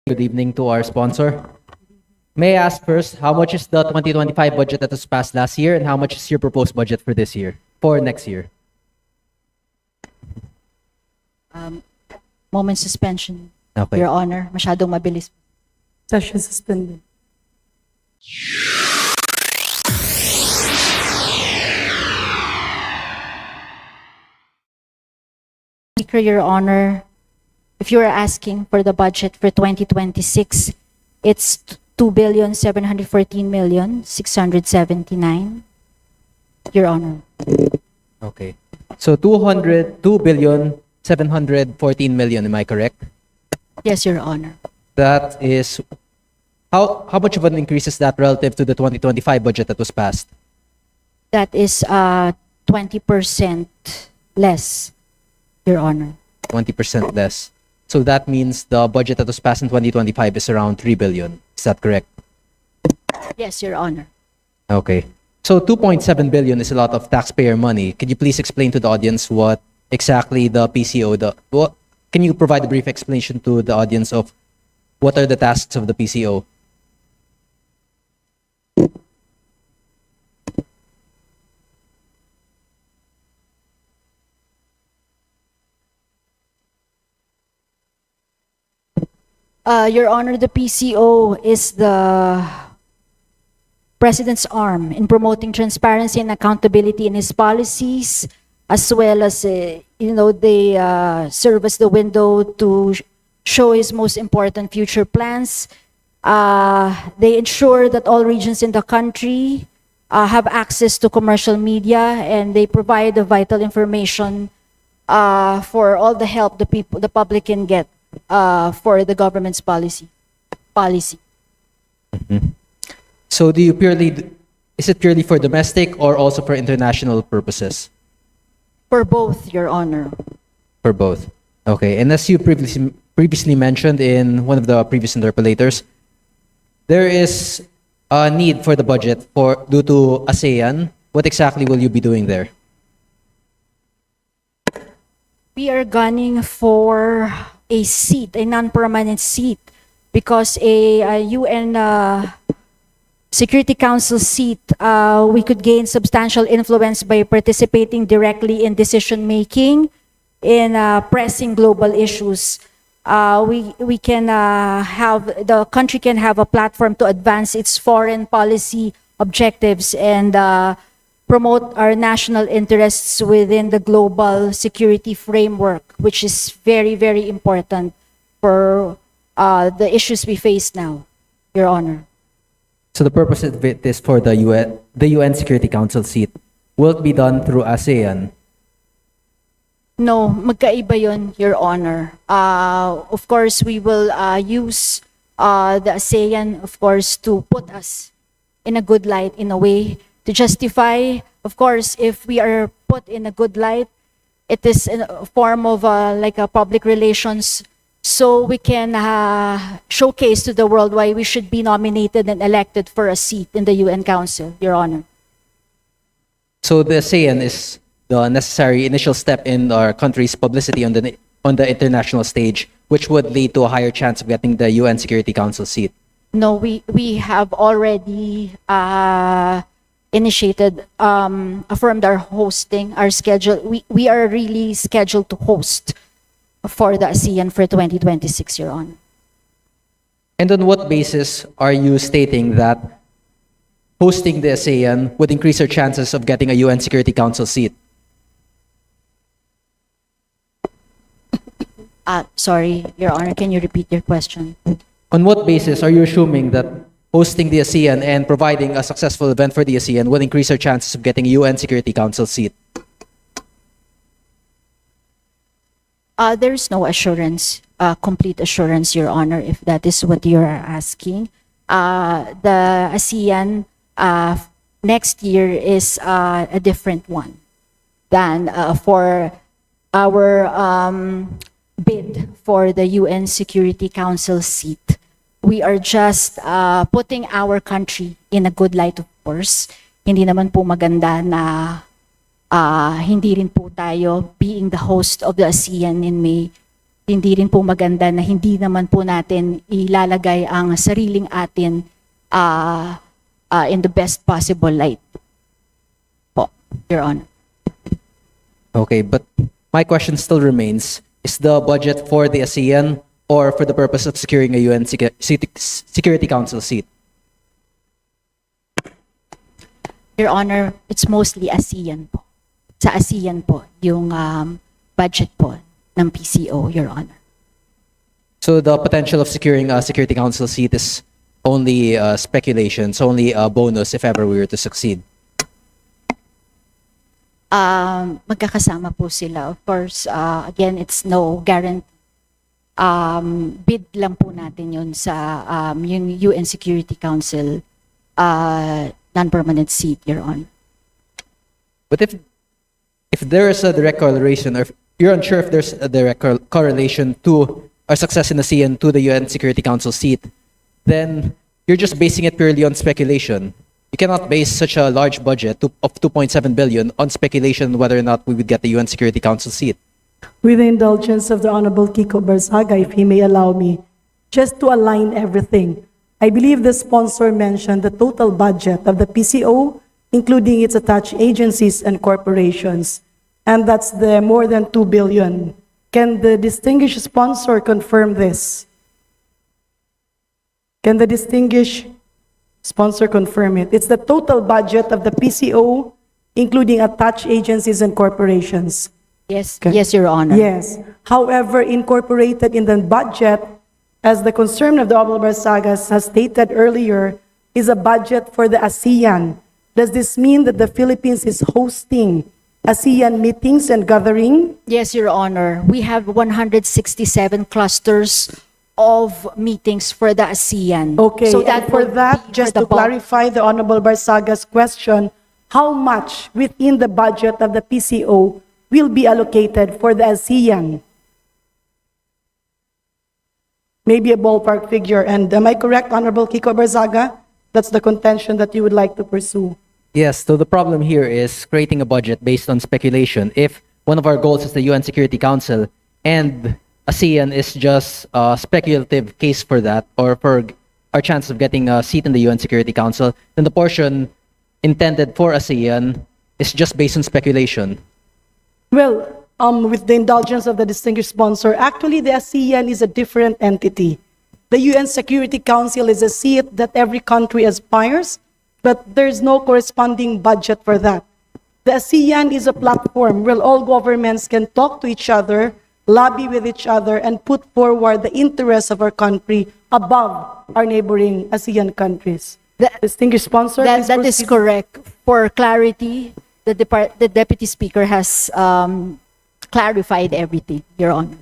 Good evening to our sponsor. May I ask first, how much is the 2025 budget that was passed last year and how much is your proposed budget for this year, for next year? Moment suspension, Okay. Your Honor. Masyadong mabilis. Session suspended. Speaker, Your Honor, if you are asking for the budget for 2026, it's 2,714,679. Your Honor. Okay. So 2,714 million, am I correct? Yes, Your Honor. That is, how much of an increase is that relative to the 2025 budget that was passed? That is 20% less, Your Honor. 20% less. So that means the budget that was passed in 2025 is around 3 billion. Is that correct? Yes, Your Honor. Okay. So 2.7 billion is a lot of taxpayer money. Could you please explain to the audience what exactly the PCO, can you provide a brief explanation to the audience of what are the tasks of the PCO? Your Honor, the PCO is the President's arm in promoting transparency and accountability in his policies, as well as, they serve as the window to show his most important future plans. They ensure that all regions in the country have access to commercial media, and they provide the vital information for all the help the public can get for the government's policy. So is it purely for domestic or also for international purposes? For both, Your Honor. For both. Okay. And as you previously mentioned in one of the previous interpellators, there is a need for the budget due to ASEAN. What exactly will you be doing there? We are gunning for a seat, a non-permanent seat, because a UN Security Council seat, we could gain substantial influence by participating directly in decision-making in pressing global issues. We can the country can have a platform to advance its foreign policy objectives and promote our national interests within the global security framework, which is very, very important for the issues we face now, Your Honor. So the purpose of it is for the UN Security Council seat. Will it be done through ASEAN? No, magkaiba yun, Your Honor. Of course, we will use the ASEAN, of course, to put us in a good light, in a way, to justify. Of course, if we are put in a good light, it is in a form of like a public relations, so we can showcase to the world why we should be nominated and elected for a seat in the UN Council, Your Honor. So the ASEAN is the necessary initial step in our country's publicity on the international stage, which would lead to a higher chance of getting the UN Security Council seat. No, we have already initiated, affirmed our hosting, our schedule. We are really scheduled to host for the ASEAN for 2026, Your Honor. And on what basis are you stating that hosting the ASEAN would increase our chances of getting a UN Security Council seat? Sorry, Your Honor, can you repeat your question? On what basis are you assuming that hosting the ASEAN and providing a successful event for the ASEAN will increase our chances of getting a UN Security Council seat? There's no assurance, complete assurance, Your Honor, if that is what you're asking. The ASEAN next year is a different one than for our bid for the UN Security Council seat. We are just putting our country in a good light, of course. Hindi naman po maganda na hindi rin po tayo being the host of the ASEAN in May hindi rin po maganda na hindi naman po natin ilalagay ang sariling atin in the best possible light po, Your Honor. Okay, but my question still remains, is the budget for the ASEAN or for the purpose of securing a UN Security Council seat? Your Honor, it's mostly ASEAN po. Sa ASEAN po, yung budget po ng PCO, Your Honor. So the potential of securing a Security Council seat is only speculation, it's only a bonus if ever we were to succeed. Magkakasama po sila. Of course, again, it's no guarantee. Bid lang po natin yun sa yung UN Security Council non-permanent seat, Your Honor. But if there is a direct correlation, or if you're unsure if there's a direct correlation to our success in ASEAN to the UN Security Council seat, then you're just basing it purely on speculation. You cannot base such a large budget of 2.7 billion on speculation whether or not we would get the UN Security Council seat. With the indulgence of the Honorable Kiko Barzaga, if he may allow me, just to align everything, I believe the sponsor mentioned the total budget of the PCO, including its attached agencies and corporations, and that's the more than 2 billion. Can the distinguished sponsor confirm this? Can the distinguished sponsor confirm it? It's the total budget of the PCO, including attached agencies and corporations. Yes, Okay. yes, Your Honor. Yes. However, incorporated in the budget, as the concern of the Honorable Barzagas has stated earlier, is a budget for the ASEAN. Does this mean that the Philippines is hosting ASEAN meetings and gathering? Yes, Your Honor. We have 167 clusters of meetings for the ASEAN. Okay, So and for would that, be just for to the bulk. clarify the Honorable Barzaga's question, how much within the budget of the PCO will be allocated for the ASEAN? Maybe a ballpark figure. And am I correct, Honorable Kiko Barzaga? That's the contention that you would like to pursue. Yes, so the problem here is creating a budget based on speculation. If one of our goals is the UN Security Council and ASEAN is just a speculative case for that, or for our chance of getting a seat in the UN Security Council, then the portion intended for ASEAN is just based on speculation. Well, with the indulgence of the distinguished sponsor, actually the ASEAN is a different entity. The UN Security Council is a seat that every country aspires, but there's no corresponding budget for that. The ASEAN is a platform where all governments can talk to each other, lobby with each other, and put forward the interests of our country above our neighboring ASEAN countries. Distinguished sponsor, please That is proceed. correct. For clarity, the Deputy Speaker has clarified everything, Your Honor.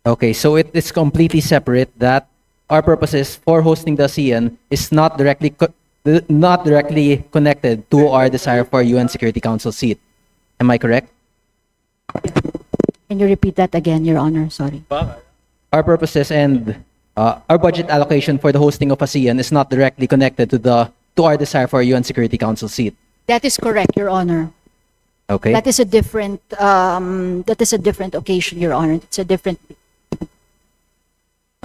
Okay, so it is completely separate that our purposes for hosting the ASEAN is not directly connected to our desire for a UN Security Council seat. Am I correct? Can you repeat that again, Your Honor? Sorry. Our purposes and our budget allocation for the hosting of ASEAN is not directly connected to our desire for a UN Security Council seat. That is correct, Your Honor. Okay. That is a different occasion, Your Honor. It's a different.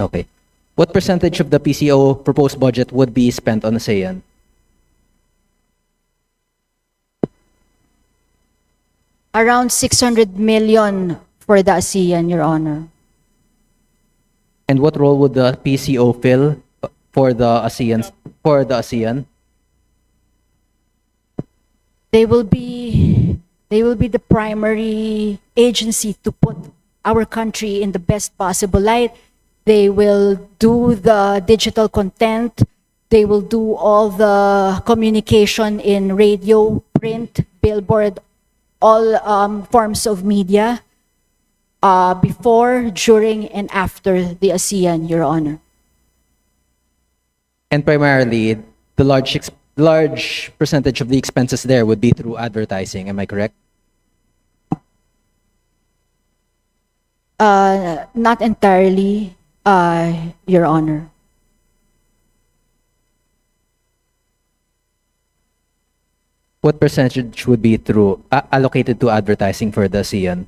Okay. What percentage of the PCO proposed budget would be spent on ASEAN? Around 600 million for the ASEAN, Your Honor. And what role would the PCO fill for the ASEAN? They will be the primary agency to put our country in the best possible light. They will do the digital content. They will do all the communication in radio, print, billboard, all forms of media before, during, and after the ASEAN, Your Honor. And primarily, the large percentage of the expenses there would be through advertising. Am I correct? Not entirely, Your Honor. What percentage would be through allocated to advertising for the ASEAN?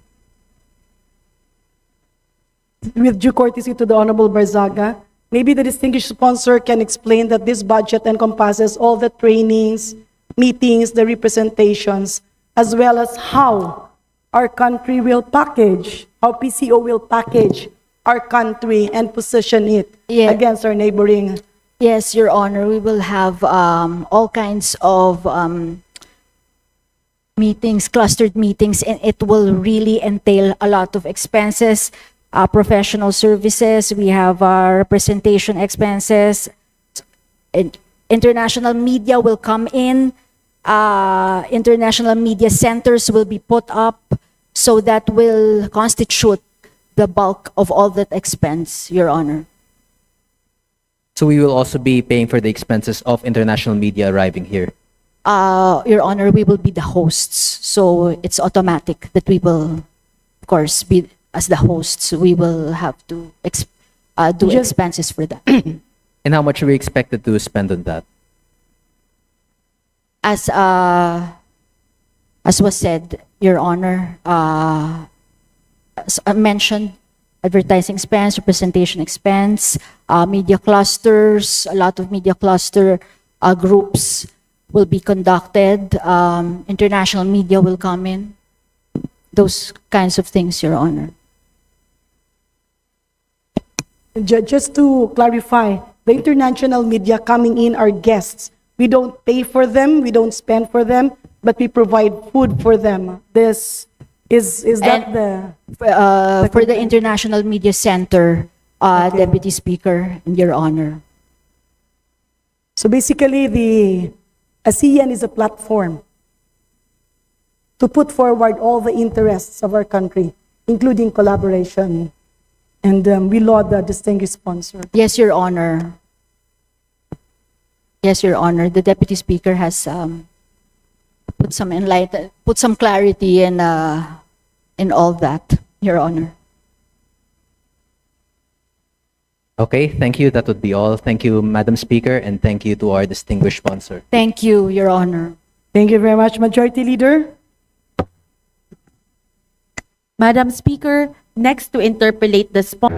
with due courtesy to the Honorable Barzaga, maybe the distinguished sponsor can explain that this budget encompasses all the trainings, meetings, the representations, as well as how our country will package, how PCO will package our country and position it Yeah. against our neighboring. Yes, Your Honor, we will have all kinds of meetings, clustered meetings, and it will really entail a lot of expenses, professional services. We have representation expenses. International media will come in. International media centers will be put up, so that will constitute the bulk of all that expense, Your Honor. So we will also be paying for the expenses of international media arriving here. Your Honor, we will be the hosts, so it's automatic that we will, of course, be as the hosts. We will have to do Just- expenses for that. And how much are we expected to spend on that? As was said, Your Honor, as I mentioned, advertising expense, representation expense, media clusters, a lot of media cluster groups will be conducted. International media will come in. Those kinds of things, Your Honor. Just to clarify, the international media coming in are guests. We don't pay for them, we don't spend for them, but we provide food for them. This is that And- the For the International Media Center, Deputy Speaker, and Your Honor. so basically the ASEAN is a platform to put forward all the interests of our country, including collaboration. And we laud the distinguished sponsor. Yes, Your Honor. Yes, Your Honor. The Deputy Speaker has put some clarity in all that, Your Honor. Okay, thank you. That would be all. Thank you, Madam Speaker, and thank you to our distinguished sponsor. Thank you, Your Honor. Thank you very much, Majority Leader. Madam Speaker, next to interpolate the sponsor.